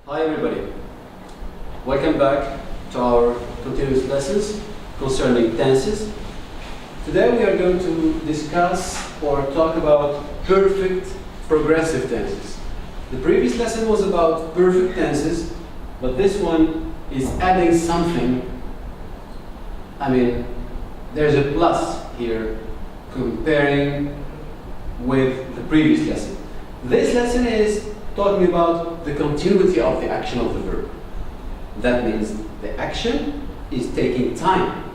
Hi everybody, welcome back to our continuous lessons concerning tenses. Today we are going to discuss or talk about perfect progressive tenses. The previous lesson was about perfect tenses, but this one is adding something. There's a plus here comparing with the previous lesson. This lesson is talking about the continuity of the action of the verb. That means the action is taking time,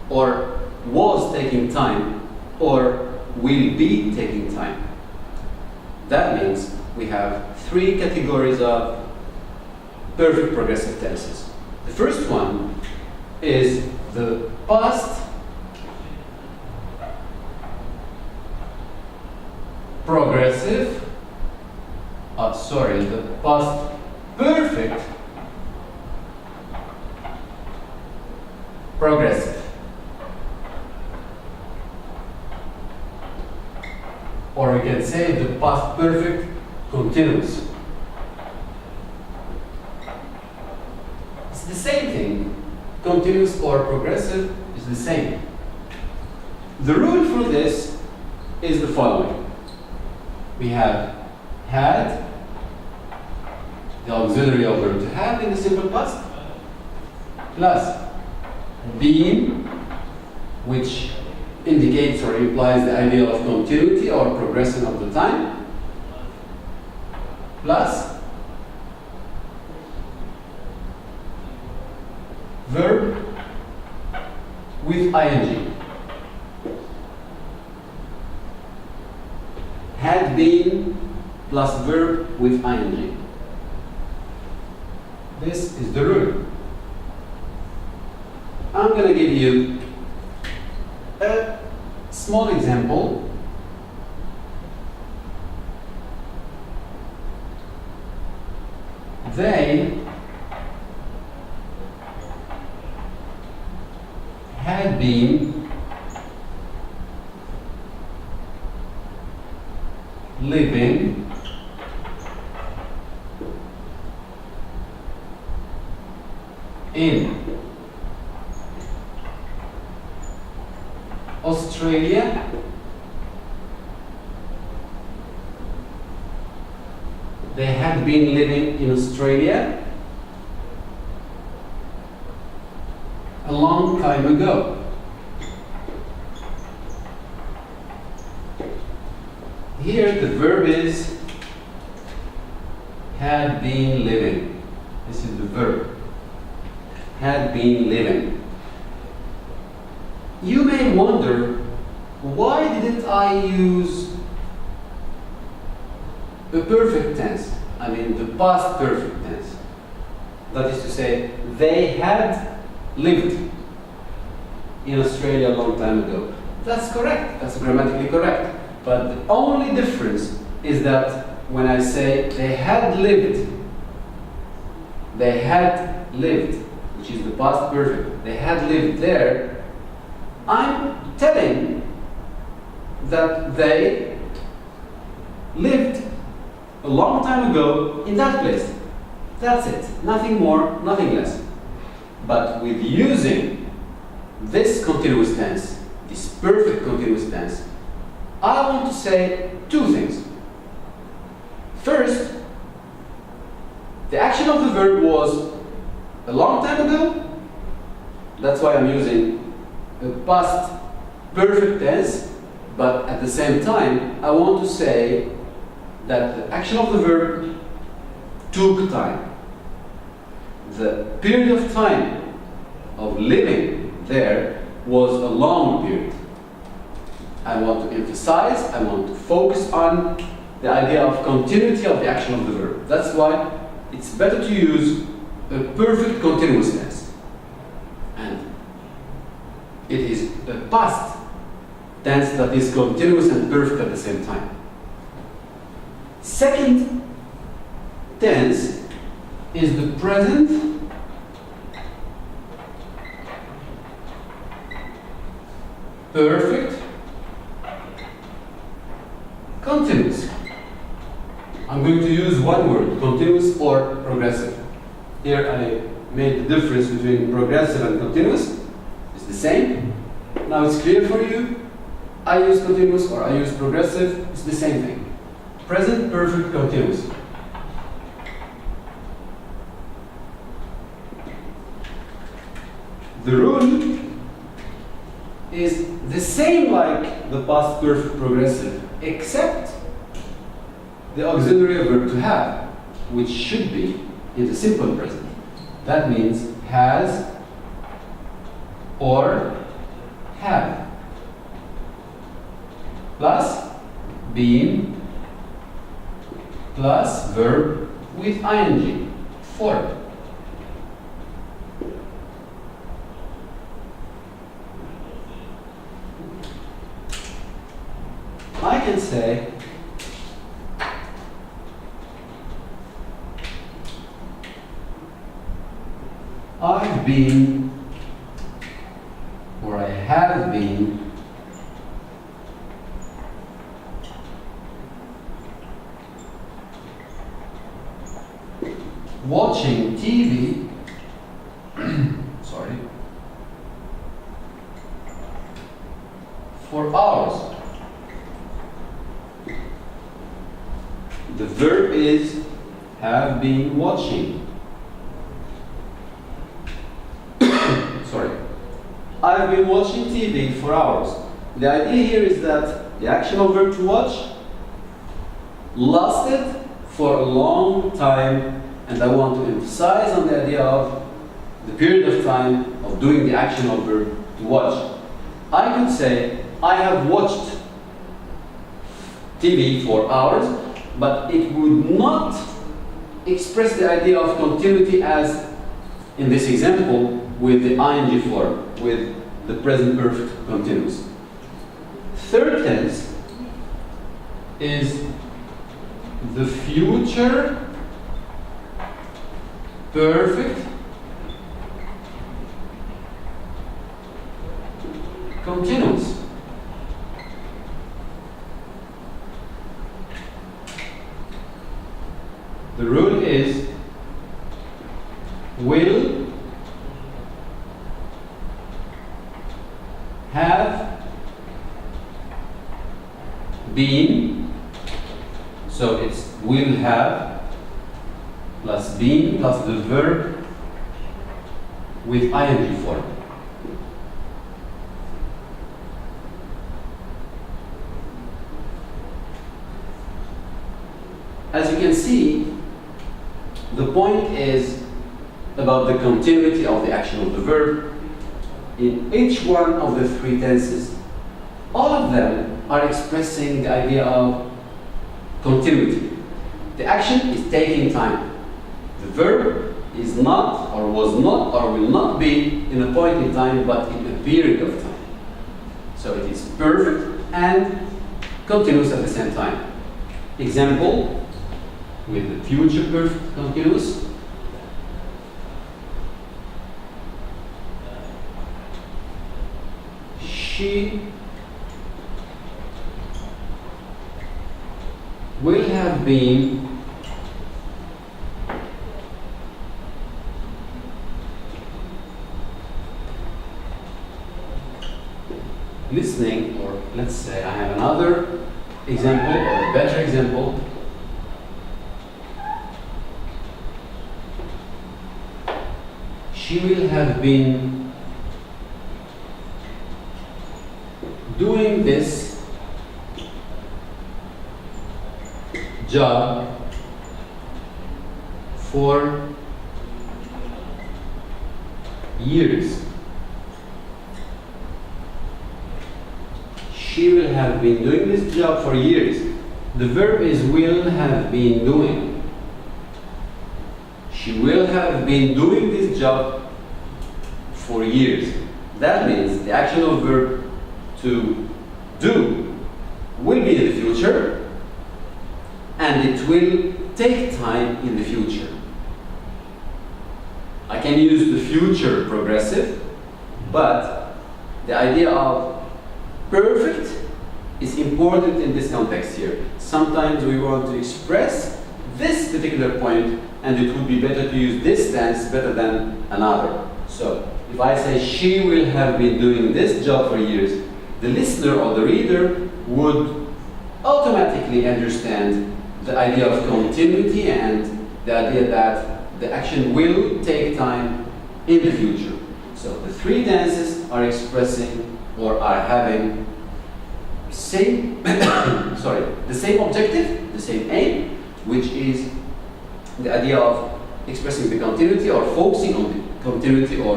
or was taking time, or will be taking time. That means we have three categories of perfect progressive tenses. The first one is the past progressive, the past perfect progressive. Or we can say the past perfect continuous. It's the same thing. Continuous or progressive is the same. The rule for this is the following. We have had, the auxiliary of verb to have in the simple past, plus been, which indicates or implies the idea of continuity or progression of the time, plus verb with ing. Had been plus verb with ing. This is the rule. I'm going to give you a small example. They had been living in Australia they had been living in Australia a long time ago. Here the verb is had been living. This is the verb. Had been living. You may wonder, why didn't I use a perfect tense? The past perfect tense. That is to say, they had lived in Australia a long time ago. That's correct. That's grammatically correct. But the only difference is that when I say they had lived, which is the past perfect, they had lived there, I'm telling that they lived a long time ago in that place. That's it. Nothing more, nothing less. But with using this continuous tense, this perfect continuous tense, I want to say two things. First, the action of the verb was a long time ago. That's why I'm using a past perfect tense, but at the same time, I want to say that the action of the verb took time. The period of time of living there was a long period. I want to emphasize, I want to focus on the idea of continuity of the action of the verb. That's why it's better to use a perfect continuous tense. And it is a past tense that is continuous and perfect at the same time. Second tense is the present perfect continuous. I'm going to use one word, continuous. continuous or progressive. Here I made the difference between progressive and continuous. It's the same. Now it's clear for you. I use continuous or I use progressive. It's the same thing. Present perfect continuous. The rule is the same like the past perfect progressive, except the auxiliary verb to have, which should be in the simple present. That means has or have, plus been plus verb with ing form. I can say I've been or I have been watching TV sorry, for hours. The verb is have been watching. Sorry. I've been watching TV for hours. The idea here is that the actional verb to watch lasted for a long time, and I want to emphasize on the idea of the period of time of doing the actional verb to watch. I could say, I have watched TV for hours, but it would not express the idea of continuity as in this example with the ing form, with the present perfect continuous. Third tense is the future perfect continuous. The rule is will have been, so it's will have plus been plus the verb with ing form. As you can see, the point is about the continuity of the action of the verb in each one of the three tenses. All of them are expressing the idea of continuity. The action is taking time. The verb is not or was not or will not be in a point in time but in a period of time. So it is perfect and continuous at the same time. Example, with the future perfect continuous. She will have been listening, or let's say I have another example or a better example. She will have been doing this job for years. She will have been doing this job for years. The verb is will have been doing. She will have been doing this job for years. That means the actional verb to do will be in the future, and it will take time in the future. I can use the future progressive, but the idea of perfect is important in this context here. Sometimes we want to express this particular point, and it would be better to use this tense better than another. So if I say she will have been doing this job for years, the listener or the reader would automatically understand the idea of continuity and the idea that the action will take time in the future. So the three tenses are expressing or are having the same objective, the same aim, which is the idea of expressing the continuity or focusing on the continuity or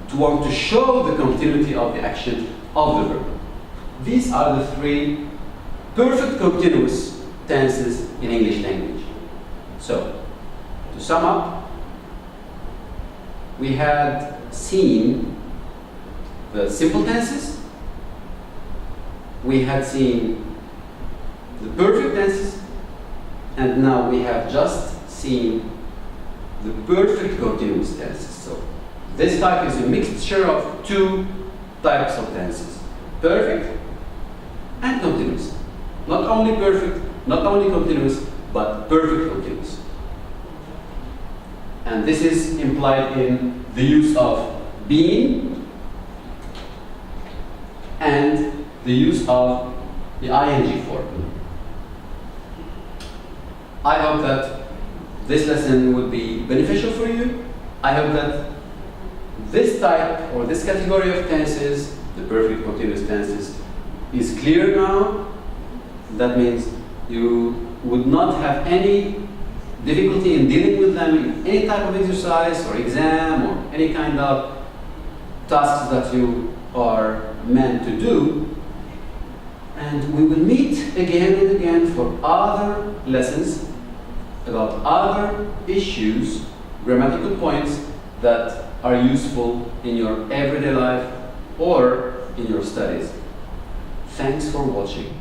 to want to show the continuity of the action of the verb. These are the three perfect continuous tenses in English language. So, to sum up, we had seen the simple tenses, we had seen the perfect tenses, and now we have just seen the perfect continuous tenses. So, this type is a mixture of two types of tenses, perfect and continuous. Not only perfect, not only continuous, but perfect continuous. And this is implied in the use of being and the use of the ing form. I hope that this lesson would be beneficial for you. I hope that this type or this category of tenses, the perfect continuous tenses, is clear now. That means you would not have any difficulty in dealing with them in any type of exercise or exam or any kind of tasks that you are meant to do. And we will meet again and again for other lessons about other issues, grammatical points that are useful in your everyday life or in your studies. Thanks for watching.